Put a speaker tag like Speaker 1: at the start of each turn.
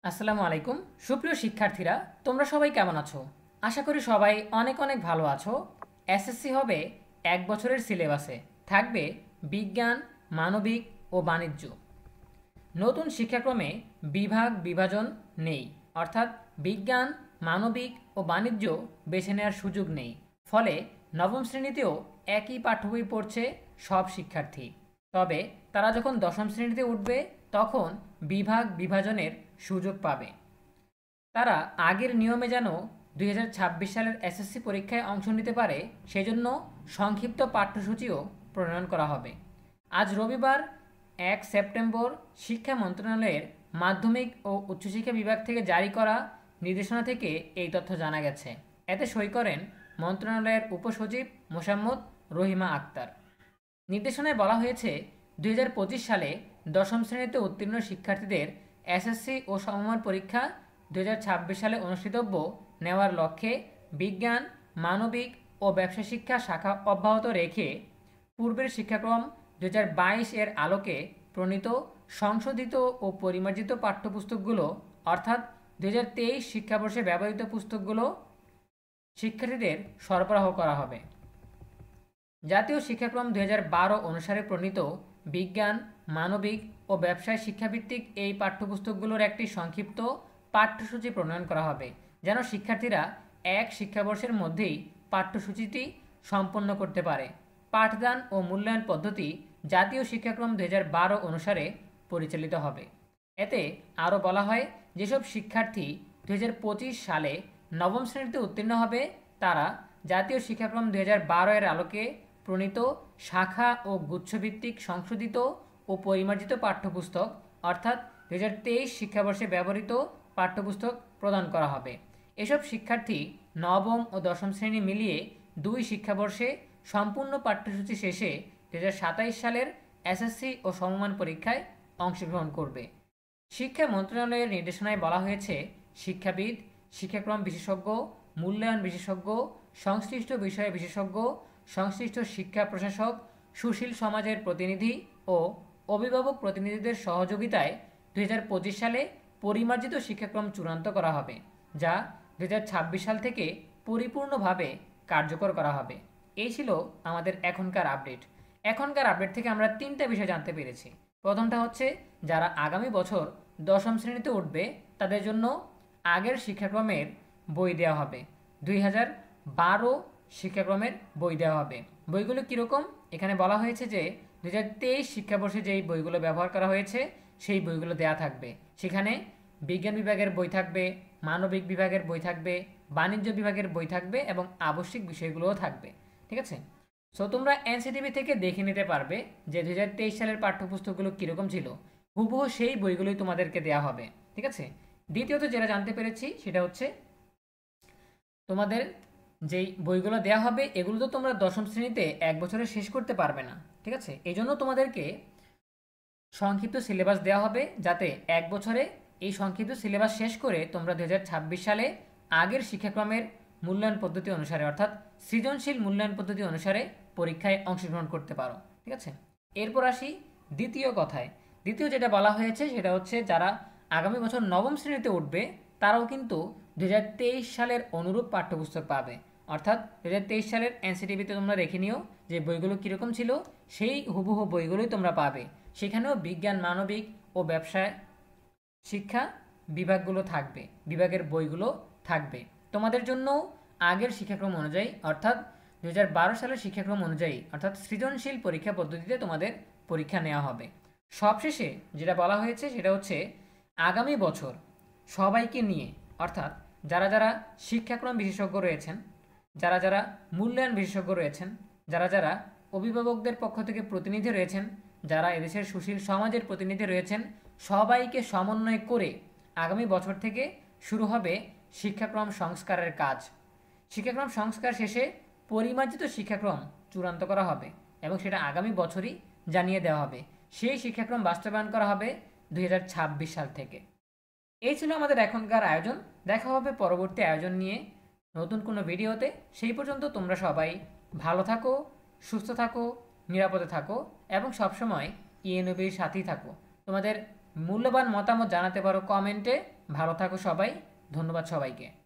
Speaker 1: আসসালামু আলাইকুম। সুপ্রিয় শিক্ষার্থীরা, তোমরা সবাই কেমন আছো? আশা করি সবাই অনেক অনেক ভালো আছো। এসএসসি হবে 1 বছরের সিলেবাসে, থাকবে বিজ্ঞান, মানবিক ও বাণিজ্য। নতুন শিক্ষাক্রমে বিভাগ বিভাজন নেই, অর্থাৎ বিজ্ঞান, মানবিক ও বাণিজ্য বেছে নেওয়ার সুযোগ নেই। ফলে নবম শ্রেণীতেও একই পাঠ্য বই পড়ছে সব শিক্ষার্থী। তবে তারা যখন দশম শ্রেণীতে উঠবে তখন বিভাগ বিভাজনের সুযোগ পাবে। তারা আগের নিয়মে যেন 2026 সালের এসএসসি পরীক্ষায় অংশ নিতে পারে, সেজন্য সংক্ষিপ্ত পাঠ্যসূচিও প্রণয়ন করা হবে। আজ রবিবার 1 সেপ্টেম্বর শিক্ষা মন্ত্রণালয়ের মাধ্যমিক ও উচ্চশিক্ষা বিভাগ থেকে জারি করা নির্দেশনা থেকে এই তথ্য জানা গেছে। এতে সই করেন মন্ত্রণালয়ের উপসচিব মোসাম্মদ রহিমা আক্তার। নির্দেশনায় বলা হয়েছে, 2025 সালে দশম শ্রেণীতে উত্তীর্ণ শিক্ষার্থীদের এসএসসি ও সমমান পরীক্ষা 2026 সালে অনুষ্ঠিতব্য নেওয়ার লক্ষ্যে বিজ্ঞান, মানবিক ও ব্যবসা শিক্ষা শাখা অব্যাহত রেখে পূর্বের শিক্ষাক্রম 2022 এর আলোকে প্রণীত সংশোধিত ও পরিমার্জিত পাঠ্যপুস্তকগুলো, অর্থাৎ 2023 শিক্ষাবর্ষে ব্যবহৃত পুস্তকগুলো শিক্ষার্থীদের সরবরাহ করা হবে। জাতীয় শিক্ষাক্রম 2012 অনুসারে প্রণীত বিজ্ঞান, মানবিক ও ব্যবসায় শিক্ষাভিত্তিক এই পাঠ্যপুস্তকগুলোর একটি সংক্ষিপ্ত পাঠ্যসূচি প্রণয়ন করা হবে, যেন শিক্ষার্থীরা এক শিক্ষাবর্ষের মধ্যেই পাঠ্যসূচিটি সম্পন্ন করতে পারে। পাঠদান ও মূল্যায়ন পদ্ধতি জাতীয় শিক্ষাক্রম 2012 অনুসারে পরিচালিত হবে। এতে আরও বলা হয়, যেসব শিক্ষার্থী 2025 সালে নবম শ্রেণীতে উত্তীর্ণ হবে তারা জাতীয় শিক্ষাক্রম 2012 এর আলোকে প্রণীত শাখা ও গুচ্ছভিত্তিক সংশোধিত ও পরিমার্জিত পাঠ্যপুস্তক, অর্থাৎ 2023 শিক্ষাবর্ষে ব্যবহৃত পাঠ্যপুস্তক প্রদান করা হবে। এসব শিক্ষার্থী নবম ও দশম শ্রেণী মিলিয়ে 2 শিক্ষাবর্ষে সম্পূর্ণ পাঠ্যসূচি শেষে 2027 সালের এসএসসি ও সমমান পরীক্ষায় অংশগ্রহণ করবে। শিক্ষা মন্ত্রণালয়ের নির্দেশনায় বলা হয়েছে, শিক্ষাবিদ, শিক্ষাক্রম বিশেষজ্ঞ, মূল্যায়ন বিশেষজ্ঞ, সংশ্লিষ্ট বিষয়ে বিশেষজ্ঞ, সংশ্লিষ্ট শিক্ষা প্রশাসক, সুশীল সমাজের প্রতিনিধি ও অভিভাবক প্রতিনিধিদের সহযোগিতায় 2025 সালে পরিমার্জিত শিক্ষাক্রম চূড়ান্ত করা হবে, যা 2026 সাল থেকে পরিপূর্ণভাবে কার্যকর করা হবে। এই ছিল আমাদের এখনকার আপডেট। এখনকার আপডেট থেকে আমরা 3টা বিষয় জানতে পেরেছি। প্রথমটা হচ্ছে, যারা আগামী বছর দশম শ্রেণীতে উঠবে তাদের জন্য আগের শিক্ষাক্রমের বই দেওয়া হবে। 2012 শিক্ষাক্রমের বই দেওয়া হবে। বইগুলো কীরকম? এখানে বলা হয়েছে যে 2023 শিক্ষাবর্ষে যেই বইগুলো ব্যবহার করা হয়েছে সেই বইগুলো দেওয়া থাকবে। সেখানে বিজ্ঞান বিভাগের বই থাকবে, মানবিক বিভাগের বই থাকবে, বাণিজ্য বিভাগের বই থাকবে এবং আবশ্যিক বিষয়গুলোও থাকবে। ঠিক আছে? সো তোমরা এনসিটিভি থেকে দেখে নিতে পারবে যে 2023 সালের পাঠ্যপুস্তকগুলো কীরকম ছিল। হুবহু সেই বইগুলোই তোমাদেরকে দেওয়া হবে। ঠিক আছে? দ্বিতীয়ত যেটা জানতে পেরেছি সেটা হচ্ছে, তোমাদের যেই বইগুলো দেওয়া হবে এগুলো তো তোমরা দশম শ্রেণীতে 1 বছরে শেষ করতে পারবে না। ঠিক আছে? এই জন্য তোমাদেরকে সংক্ষিপ্ত সিলেবাস দেওয়া হবে, যাতে 1 বছরে এই সংক্ষিপ্ত সিলেবাস শেষ করে তোমরা 2026 সালে আগের শিক্ষাক্রমের মূল্যায়ন পদ্ধতি অনুসারে, অর্থাৎ সৃজনশীল মূল্যায়ন পদ্ধতি অনুসারে পরীক্ষায় অংশগ্রহণ করতে পারো। ঠিক আছে? এরপর আসি দ্বিতীয় কথায়। দ্বিতীয় যেটা বলা হয়েছে সেটা হচ্ছে, যারা আগামী বছর নবম শ্রেণীতে উঠবে তারাও কিন্তু 2023 সালের অনুরূপ পাঠ্যপুস্তক পাবে। অর্থাৎ 2023 সালের এনসিটিভিতে তোমরা দেখে নিও যে বইগুলো কীরকম ছিল, সেই হুবহু বইগুলোই তোমরা পাবে। সেখানেও বিজ্ঞান, মানবিক ও ব্যবসায় শিক্ষা বিভাগগুলো থাকবে, বিভাগের বইগুলো থাকবে। তোমাদের জন্য আগের শিক্ষাক্রম অনুযায়ী, অর্থাৎ 2012 সালের শিক্ষাক্রম অনুযায়ী, অর্থাৎ সৃজনশীল পরীক্ষা পদ্ধতিতে তোমাদের পরীক্ষা নেওয়া হবে। সবশেষে যেটা বলা হয়েছে সেটা হচ্ছে, আগামী বছর সবাইকে নিয়ে, অর্থাৎ যারা যারা শিক্ষাক্রম বিশেষজ্ঞ রয়েছেন, যারা যারা মূল্যায়ন বিশেষজ্ঞ রয়েছেন, যারা যারা অভিভাবকদের পক্ষ থেকে প্রতিনিধি রয়েছেন, যারা এদেশের সুশীল সমাজের প্রতিনিধি রয়েছেন, সবাইকে সমন্বয় করে আগামী বছর থেকে শুরু হবে শিক্ষাক্রম সংস্কারের কাজ। শিক্ষাক্রম সংস্কার শেষে পরিমার্জিত শিক্ষাক্রম চূড়ান্ত করা হবে এবং সেটা আগামী বছরই জানিয়ে দেওয়া হবে। সেই শিক্ষাক্রম বাস্তবায়ন করা হবে 2026 সাল থেকে। এই ছিল আমাদের এখনকার আয়োজন। দেখা হবে পরবর্তী আয়োজন নিয়ে নতুন কোনো ভিডিওতে। সেই পর্যন্ত তোমরা সবাই ভালো থাকো, সুস্থ থাকো, নিরাপদে থাকো এবং সবসময় ইএনবির সাথেই থাকো। তোমাদের মূল্যবান মতামত জানাতে পারো কমেন্টে ভালো থাকো সবাই। ধন্যবাদ সবাইকে।